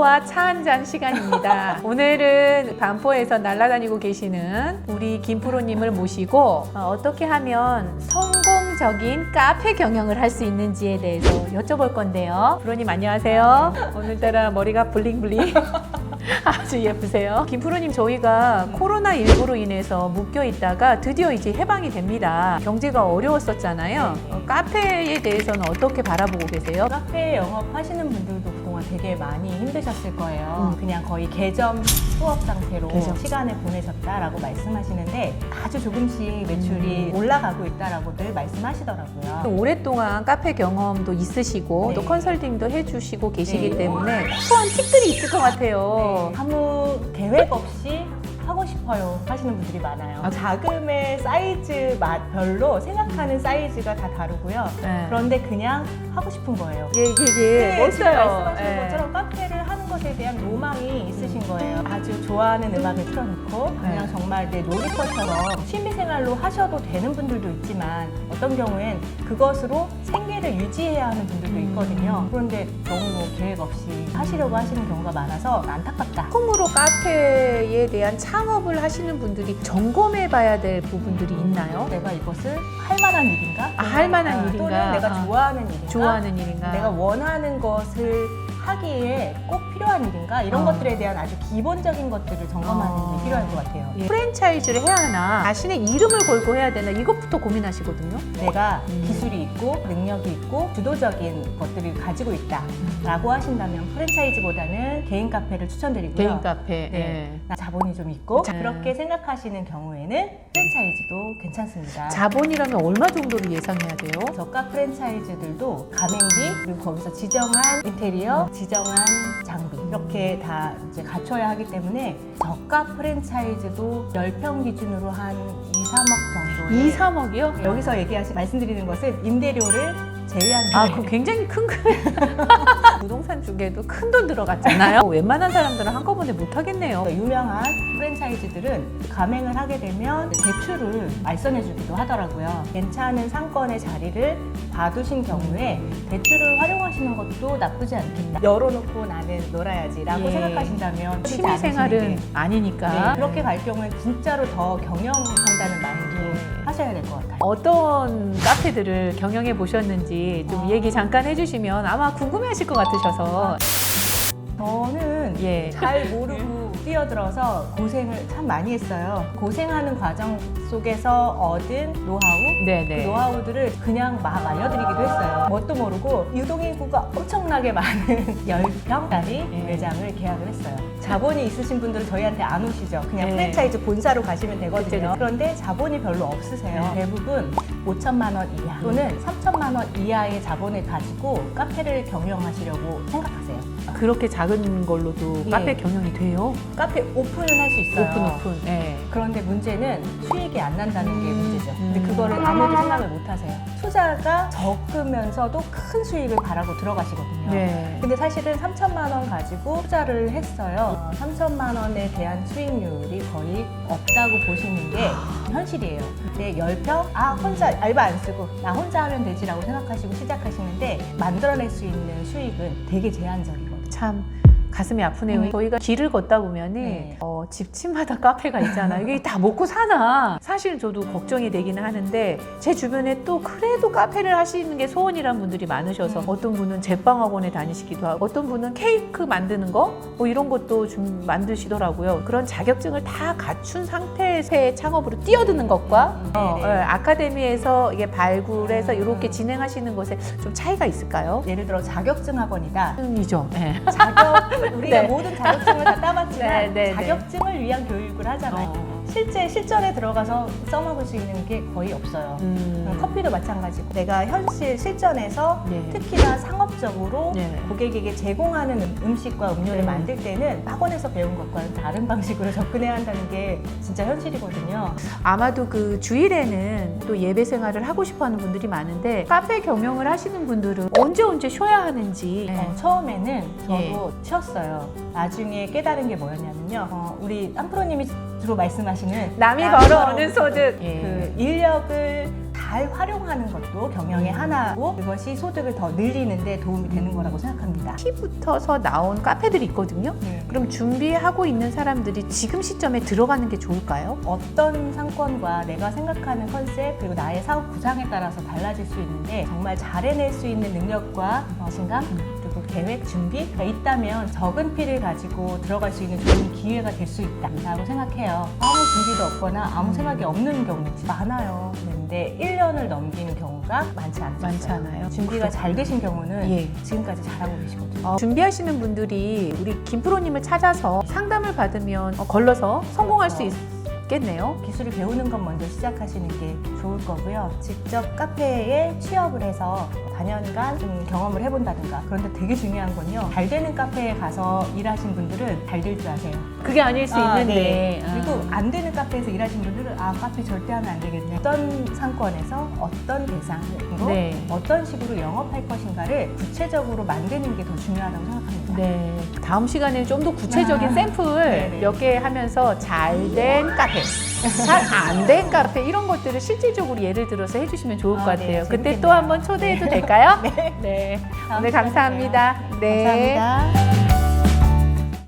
반포와 차 한잔 시간입니다. 오늘은 반포에서 날아다니고 계시는 우리 김프로님을 모시고 어떻게 하면 성공적인 카페 경영을 할 수 있는지에 대해서 여쭤볼 건데요. 프로님 안녕하세요. 오늘따라 머리가 블링블링. 아주 예쁘세요. 김프로님, 저희가 코로나19로 인해서 묶여 있다가 드디어 이제 해방이 됩니다. 경제가 어려웠었잖아요. 카페에 대해서는 어떻게 바라보고 계세요? 카페 영업하시는 분들도 그동안 되게 많이 힘드셨을 거예요. 그냥 거의 개점 수업 상태로 시간을 보내셨다라고 말씀하시는데 아주 조금씩 매출이 올라가고 있다라고들 말씀하시더라고요. 오랫동안 카페 경험도 있으시고 네. 또 컨설팅도 해주시고 계시기 네. 때문에 소원 팁들이 있을 것 같아요. 아무 계획 없이 하고 싶어요 하시는 분들이 많아요. 자금의 사이즈 맛별로 생각하는 사이즈가 다 다르고요. 네. 그런데 그냥 하고 싶은 거예요. 예, 지금 멋져요. 말씀하신 예. 것처럼 카페를 하는 것에 대한 로망이 있으신 거예요. 아주 좋아하는 음악을 틀어놓고 그냥 정말 내 놀이터처럼 취미생활로 하셔도 되는 분들도 있지만 어떤 경우엔 그것으로 생계를 유지해야 하는 분들도 있거든요. 그런데 너무 계획 없이 하시려고 하시는 경우가 많아서 안타깝다. 처음으로 카페에 대한 창업을 하시는 분들이 점검해 봐야 될 부분들이 있나요? 내가 이것을 할 만한 일인가? 할 만한 일인가? 또는 내가 좋아하는 일인가? 좋아하는 일인가? 내가 원하는 것을 하기에 꼭 필요한 일인가? 이런 것들에 대한 아주 기본적인 것들을 점검하는 게 필요할 것 같아요. 예. 프랜차이즈를 해야 하나 자신의 이름을 걸고 해야 되나 이것부터 고민하시거든요. 내가 기술이 있고 능력이 있고 주도적인 것들을 가지고 있다라고 하신다면 프랜차이즈보다는 개인 카페를 추천드리고요. 개인 카페. 네. 자본이 좀 있고 자- 그렇게 생각하시는 경우에는 프랜차이즈도 괜찮습니다. 자본이라면 얼마 정도를 예상해야 돼요? 저가 프랜차이즈들도 가맹비 그리고 거기서 지정한 인테리어, 지정한 장비 이렇게 다 이제 갖춰야 하기 때문에 저가 프랜차이즈도 10평 기준으로 한 2, 3억 정도의 2, 3억이요? 여기서 말씀드리는 것은 임대료를 제외한 그거 굉장히 큰 부동산 쪽에도 큰 돈 들어갔잖아요. 웬만한 사람들은 한꺼번에 못 하겠네요. 유명한 프랜차이즈들은 가맹을 하게 되면 대출을 알선해 주기도 하더라고요. 괜찮은 상권의 자리를 봐두신 경우에 대출을 활용하시는 것도 나쁘지 않겠다. 열어놓고 나는 놀아야지라고 예. 생각하신다면 취미 생활은 아니니까. 네, 그렇게 갈 경우엔 진짜로 더 경영한다는 마인드로 하셔야 될 것 같아요. 어떤 카페들을 경영해 보셨는지 좀 얘기 잠깐 해주시면 아마 궁금해하실 것 같으셔서. 저는 예. 잘 모르고 뛰어들어서 고생을 참 많이 했어요. 고생하는 과정 속에서 얻은 노하우, 네네. 그 노하우들을 그냥 막 알려드리기도 했어요. 뭣도 모르고 유동인구가 엄청나게 많은 10평짜리 예. 매장을 계약을 했어요. 자본이 있으신 분들은 저희한테 안 오시죠. 그냥 예. 프랜차이즈 본사로 가시면 되거든요. 그쵸. 그런데 자본이 별로 없으세요. 대부분 5천만 원 이하 또는 3천만 원 이하의 자본을 가지고 카페를 경영하시려고 생각하세요. 그렇게 작은 걸로도 예. 카페 경영이 돼요? 카페 오픈을 할 수 있어요. 오픈. 네. 그런데 문제는 수익이 안 난다는 게 문제죠. 근데 음. 그거를 아무도 생각을 못 하세요. 투자가 적으면서도 큰 수익을 바라고 들어가시거든요. 네. 근데 사실은 3천만 원 가지고 투자를 했어요. 3천만 원에 대한 수익률이 거의 없다고 보시는 게 현실이에요. 근데 10평? 혼자 알바 안 쓰고 나 혼자 하면 되지라고 생각하시고 시작하시는데 만들어낼 수 있는 수익은 되게 제한적이거든요. 참 가슴이 아프네요. 저희가 길을 걷다 보면은 네. 집집마다 카페가 있잖아요. 이게 다 먹고 사나? 사실 저도 걱정이 되기는 하는데 제 주변에 또 그래도 카페를 하시는 게 소원이란 분들이 많으셔서 어떤 분은 제빵학원에 다니시기도 하고 어떤 분은 케이크 만드는 거 이런 것도 좀 만드시더라고요. 그런 자격증을 다 갖춘 상태에서의 창업으로 뛰어드는 것과 아카데미에서 이게 발굴해서 이렇게 진행하시는 것에 좀 차이가 있을까요? 예를 들어 자격증 학원이다. 이죠. 네. 우리가 네. 모든 자격증을 다 따봤지만 네. 자격증을 위한 교육을 하잖아요. 실제 실전에 들어가서 써먹을 수 있는 게 거의 없어요. 커피도 마찬가지고 내가 현실 실전에서 네. 특히나 상업적으로 네. 고객에게 제공하는 음식과 음료를 네. 만들 때는 학원에서 배운 것과는 다른 방식으로 접근해야 한다는 게 진짜 현실이거든요. 아마도 그 주일에는 또 예배 생활을 하고 싶어 하는 분들이 많은데 카페 경영을 하시는 분들은 언제 쉬어야 하는지 처음에는 저도 쉬었어요. 나중에 깨달은 게 뭐였냐면요. 우리 안프로님이 주로 말씀하시는 남이 나서 벌어오는 소득. 그 인력을 다 잘 활용하는 것도 경영의 하나고 그것이 소득을 더 늘리는 데 도움이 되는 거라고 생각합니다. 피부터서 나온 카페들이 있거든요. 네. 그럼 준비하고 있는 사람들이 지금 시점에 들어가는 게 좋을까요? 어떤 상권과 내가 생각하는 컨셉 그리고 나의 사업 구상에 따라서 달라질 수 있는데 정말 잘 해낼 수 있는 능력과 자신감 그리고 계획 준비가 있다면 적은 피를 가지고 들어갈 수 있는 좋은 기회가 될 수 있다고 생각해요. 아무 준비도 없거나 아무 생각이 없는 경우 많아요. 그런데 1년을 넘기는 경우가 많지 않잖아요. 준비가 잘 되신 경우는 예. 지금까지 잘하고 계시거든요. 준비하시는 분들이 우리 김프로님을 찾아서 상담을 받으면 걸러서 성공할 수 있겠네요. 기술을 배우는 것 먼저 시작하시는 게 좋을 거고요. 직접 카페에 취업을 해서 단연간 좀 경험을 해본다든가. 그런데 되게 중요한 건요. 잘 되는 카페에 가서 일하신 분들은 잘 될 줄 아세요. 그게 아닐 수 있는데. 네. 그리고 안 되는 카페에서 일하신 분들은 카페 절대 하면 안 되겠네. 어떤 상권에서 어떤 대상으로 네. 어떤 식으로 영업할 것인가를 구체적으로 만드는 게 더 중요하다고 생각합니다. 네. 다음 시간에 좀 더 구체적인 샘플 네네. 몇 개 하면서 잘 된 카페, 잘 안 된 카페 이런 것들을 실질적으로 예를 들어서 해주시면 좋을 것 같아요. 네, 그때 재밌겠네요. 또 한번 초대해도 될까요? 네. 네. 다음 오늘 시간에 감사합니다. 봬요. 네. 감사합니다.